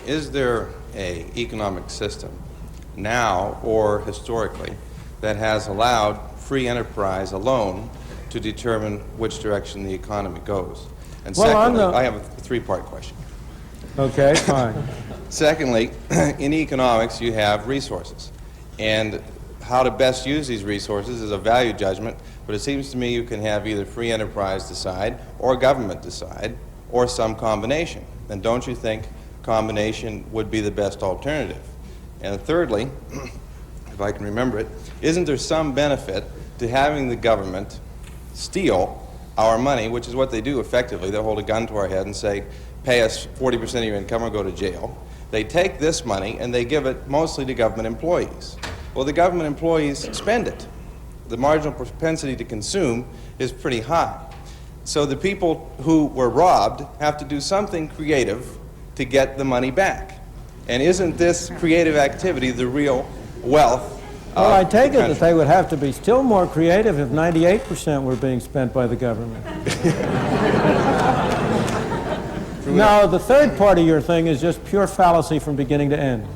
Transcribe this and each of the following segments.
is there an economic system now or historically that has allowed free enterprise alone to determine which direction the economy goes? And well, secondly, I have a three-part question. Okay, fine. Secondly, in economics you have resources, and how to best use these resources is a value judgment, but it seems to me you can have either free enterprise decide or government decide or some combination. And don't you think combination would be the best alternative? And thirdly, if I can remember it, isn't there some benefit to having the government steal our money, which is what they do effectively? They'll hold a gun to our head and say, pay us 40% of your income or go to jail. They take this money and they give it mostly to government employees. Well, the government employees spend it. The marginal propensity to consume is pretty high. So the people who were robbed have to do something creative to get the money back. And isn't this creative activity the real wealth? Well, I take it that they would have to be still more creative if 98% were being spent by the government. No, the third part of your thing is just pure fallacy from beginning to end.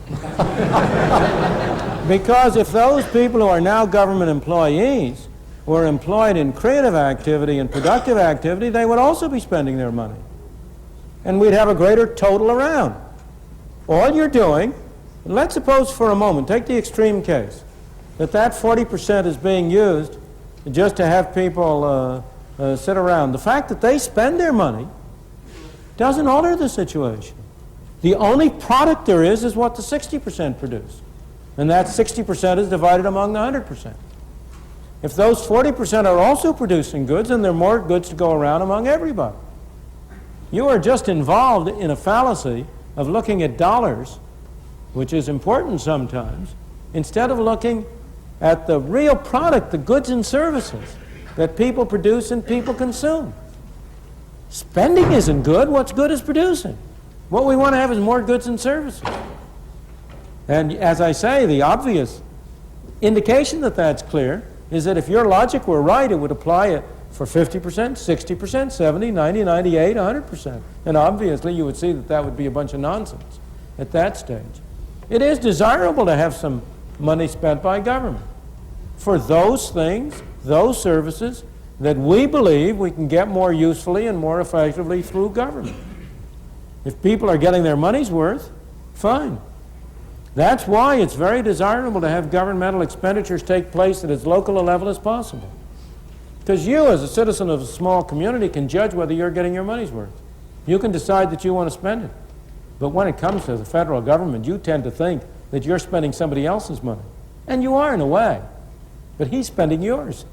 Because if those people who are now government employees were employed in creative activity and productive activity, they would also be spending their money. And we'd have a greater total around. All you're doing, let's suppose for a moment, take the extreme case, that 40% is being used just to have people sit around. The fact that they spend their money doesn't alter the situation. The only product there is what the 60% produce. And that 60% is divided among the 100%. If those 40% are also producing goods, then there are more goods to go around among everybody. You are just involved in a fallacy of looking at dollars, which is important sometimes, instead of looking at the real product, the goods and services that people produce and people consume. Spending isn't good. What's good is producing. What we want to have is more goods and services. And as I say, the obvious indication that that's clear is that if your logic were right, it would apply it for 50%, 60%, 70, 90, 98, 100%. And obviously you would see that that would be a bunch of nonsense at that stage. It is desirable to have some money spent by government for those things, those services that we believe we can get more usefully and more effectively through government. If people are getting their money's worth, fine. That's why it's very desirable to have governmental expenditures take place at as local a level as possible. Because you, as a citizen of a small community, can judge whether you're getting your money's worth. You can decide that you want to spend it. But when it comes to the federal government, you tend to think that you're spending somebody else's money. And you are in a way. But he's spending yours.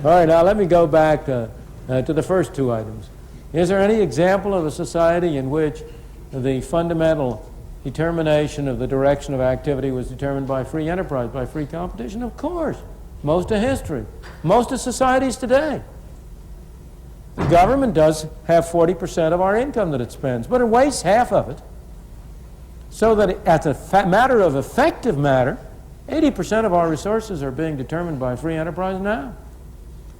All right, now let me go back to the first two items. Is there any example of a society in which the fundamental determination of the direction of activity was determined by free enterprise, by free competition? Of course. Most of history. Most of societies today. The government does have 40% of our income that it spends, but it wastes half of it. So that as a matter of effective matter, 80% of our resources are being determined by free enterprise now.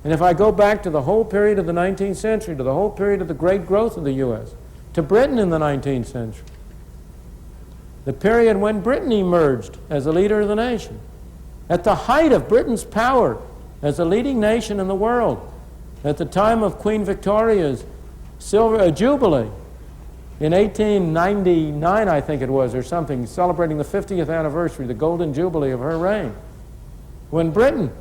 And if I go back to the whole period of the 19th century, to the whole period of the great growth of the U.S., to Britain in the 19th century, the period when Britain emerged as a leader of the nation, at the height of Britain's power as a leading nation in the world, at the time of Queen Victoria's Jubilee in 1899, I think it was, or something, celebrating the 50th anniversary, the Golden Jubilee of her reign, when Britain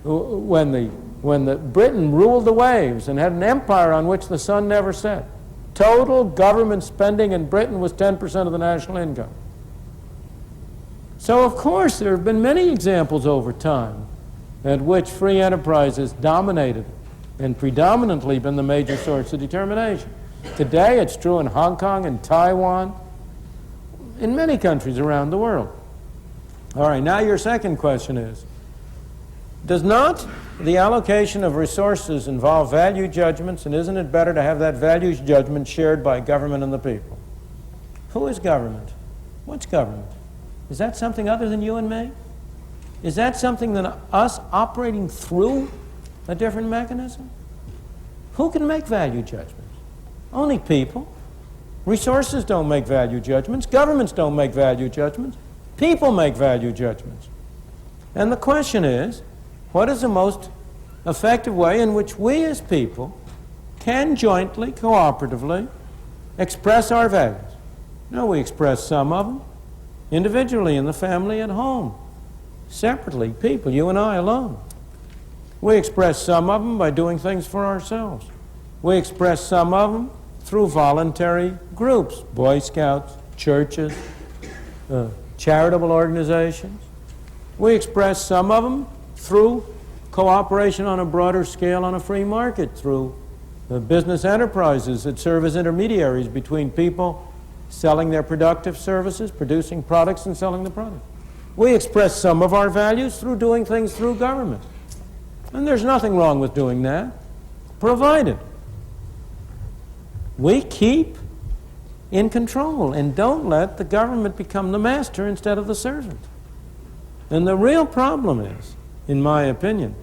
ruled the waves and had an empire on which the sun never set. Total government spending in Britain was 10% of the national income. So, of course, there have been many examples over time at which free enterprise has dominated and predominantly been the major source of determination. Today, it's true in Hong Kong and Taiwan, in many countries around the world. All right, now your second question is, does not the allocation of resources involve value judgments, and isn't it better to have that values judgment shared by government and the people? Who is government? What's government? Is that something other than you and me? Is that something than us operating through a different mechanism? Who can make value judgments? Only people. Resources don't make value judgments. Governments don't make value judgments. People make value judgments. And the question is, what is the most effective way in which we as people can jointly, cooperatively, express our values? No, we express some of them individually in the family at home, separately, people, you and I alone. We express some of them by doing things for ourselves. We express some of them through voluntary groups, Boy Scouts, churches, charitable organizations. We express some of them through cooperation on a broader scale on a free market, through business enterprises that serve as intermediaries between people selling their productive services, producing products, and selling the product. We express some of our values through doing things through government. And there's nothing wrong with doing that, provided we keep in control and don't let the government become the master instead of the servant. And the real problem is, in my opinion,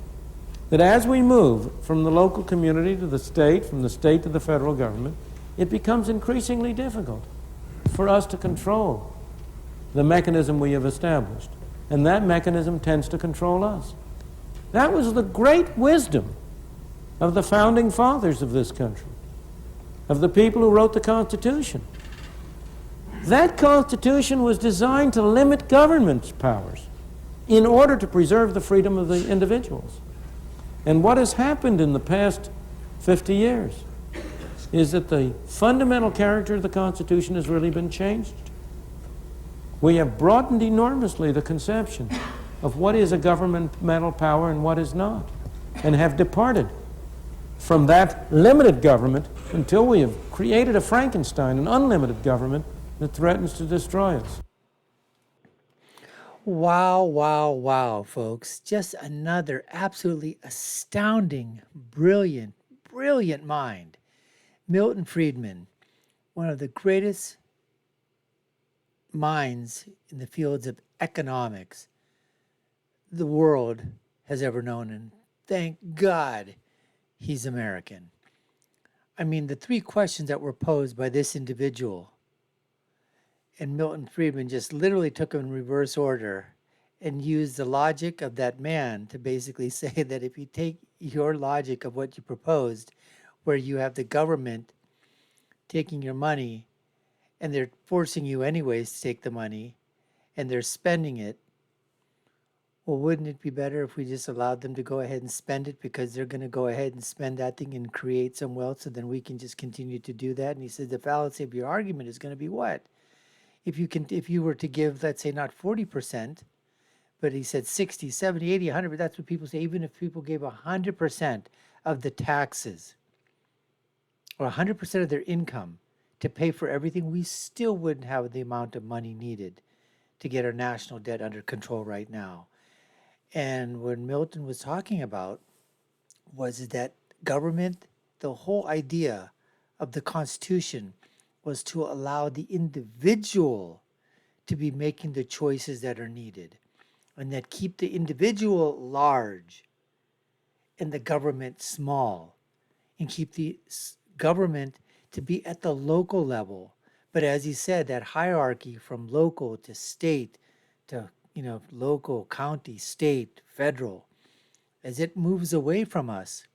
that as we move from the local community to the state, from the state to the federal government, it becomes increasingly difficult for us to control the mechanism we have established. And that mechanism tends to control us. That was the great wisdom of the founding fathers of this country, of the people who wrote the Constitution. That Constitution was designed to limit government's powers in order to preserve the freedom of the individuals. And what has happened in the past 50 years is that the fundamental character of the Constitution has really been changed. We have broadened enormously the conception of what is a governmental power and what is not, and have departed from that limited government until we have created a Frankenstein, an unlimited government that threatens to destroy us. Wow, wow, wow, folks. Just another absolutely astounding, brilliant, brilliant mind. Milton Friedman, one of the greatest minds in the fields of economics the world has ever known, and thank God he's American. I mean, the three questions that were posed by this individual, and Milton Friedman just literally took them in reverse order and used the logic of that man to basically say that if you take your logic of what you proposed, where you have the government taking your money and they're forcing you anyways to take the money and they're spending it, well, wouldn't it be better if we just allowed them to go ahead and spend it, because they're going to go ahead and spend that thing and create some wealth, so then we can just continue to do that? And he said the fallacy of your argument is going to be what? If you were to give, let's say, not 40%, but he said 60, 70, 80, 100, that's what people say. Even if people gave 100% of the taxes or 100% of their income to pay for everything, we still wouldn't have the amount of money needed to get our national debt under control right now. And what Milton was talking about was that government, the whole idea of the Constitution was to allow the individual to be making the choices that are needed, and that keep the individual large and the government small, and keep the government to be at the local level. But as he said, that hierarchy from local to state to local, county, state, federal, as it moves away from us,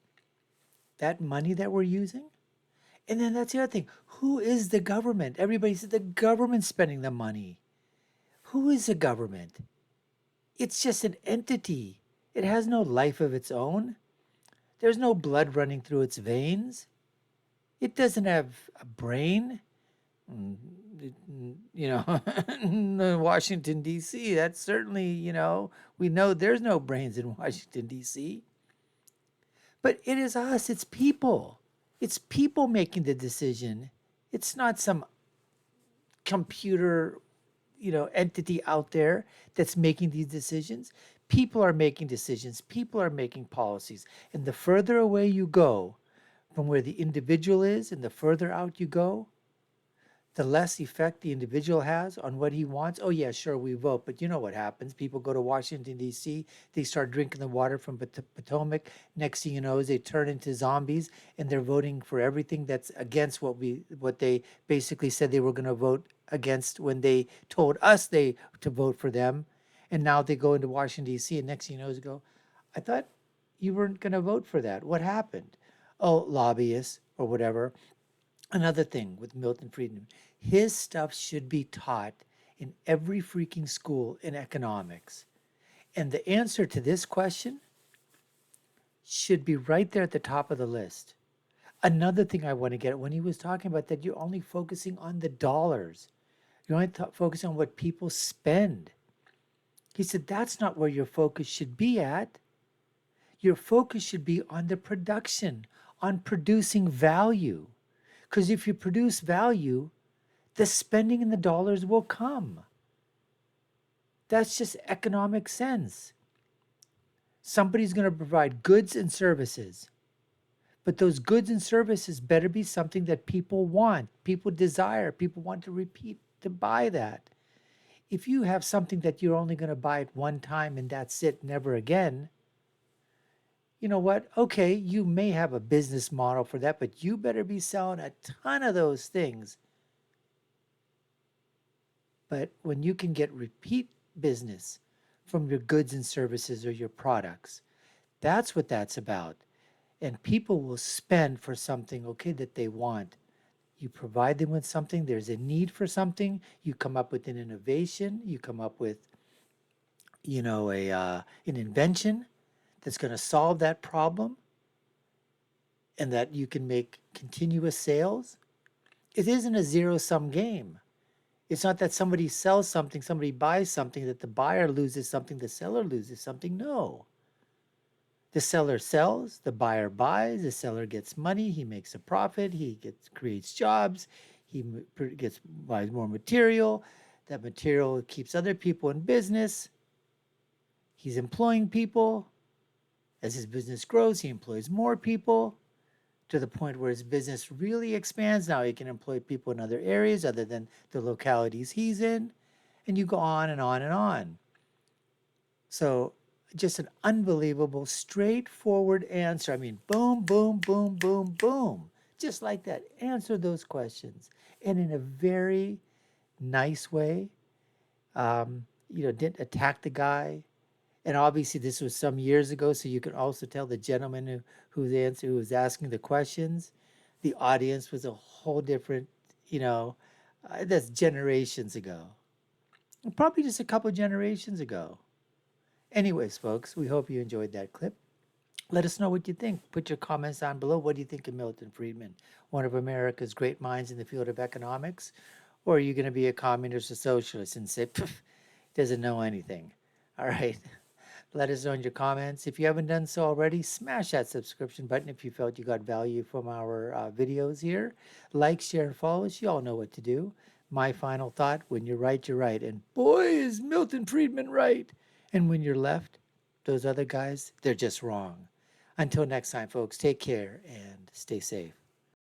that money that we're using. And then that's the other thing. Who is the government? Everybody says the government's spending the money. Who is the government? It's just an entity. It has no life of its own. There's no blood running through its veins. It doesn't have a brain. Washington, D.C., that's certainly, we know there's no brains in Washington, D.C. But it is us, it's people. It's people making the decision. It's not some computer, entity out there that's making these decisions. People are making decisions. People are making policies. And the further away you go from where the individual is and the further out you go, the less effect the individual has on what he wants. Oh, yeah, sure, we vote. But you know what happens? People go to Washington, D.C., they start drinking the water from Potomac. Next thing you know is they turn into zombies and they're voting for everything that's against what they basically said they were going to vote against when they told us to vote for them. And now they go into Washington, D.C., and next thing you know is go, I thought you weren't going to vote for that. What happened? Oh, lobbyists or whatever. Another thing with Milton Friedman, his stuff should be taught in every freaking school in economics. And the answer to this question should be right there at the top of the list. Another thing I want to get at, when he was talking about that, you're only focusing on the dollars. You're only focusing on what people spend. He said that's not where your focus should be at. Your focus should be on the production, on producing value. Because if you produce value, the spending in the dollars will come. That's just economic sense. Somebody's going to provide goods and services. But those goods and services better be something that people want, people desire, people want to repeat, to buy that. If you have something that you're only going to buy at one time and that's it, never again, you know what? Okay, you may have a business model for that, but you better be selling a ton of those things. But when you can get repeat business from your goods and services or your products, that's what that's about. And people will spend for something, okay, that they want. You provide them with something, there's a need for something, you come up with an innovation, you come up with, an invention that's going to solve that problem and that you can make continuous sales. It isn't a zero-sum game. It's not that somebody sells something, somebody buys something, that the buyer loses something, the seller loses something. No. The seller sells, the buyer buys, the seller gets money, he makes a profit, creates jobs, he buys more material, that material keeps other people in business, he's employing people. As his business grows, he employs more people to the point where his business really expands. Now he can employ people in other areas other than the localities he's in. And you go on and on and on. So just an unbelievable, straightforward answer. I mean, boom, boom, boom, boom, boom. Just like that. Answer those questions. And in a very nice way. Didn't attack the guy. And obviously this was some years ago, so you can also tell the gentleman who was asking the questions, the audience was a whole different, that's generations ago. Probably just a couple generations ago. Anyways, folks, we hope you enjoyed that clip. Let us know what you think. Put your comments down below. What do you think of Milton Friedman, one of America's great minds in the field of economics? Or are you going to be a communist or socialist and say, doesn't know anything? All right. Let us know in your comments. If you haven't done so already, smash that subscription button if you felt you got value from our videos here. Like, share, and follow us. You all know what to do. My final thought, when you're right, you're right. And boy, is Milton Friedman right. And when you're left, those other guys, they're just wrong. Until next time, folks, take care and stay safe.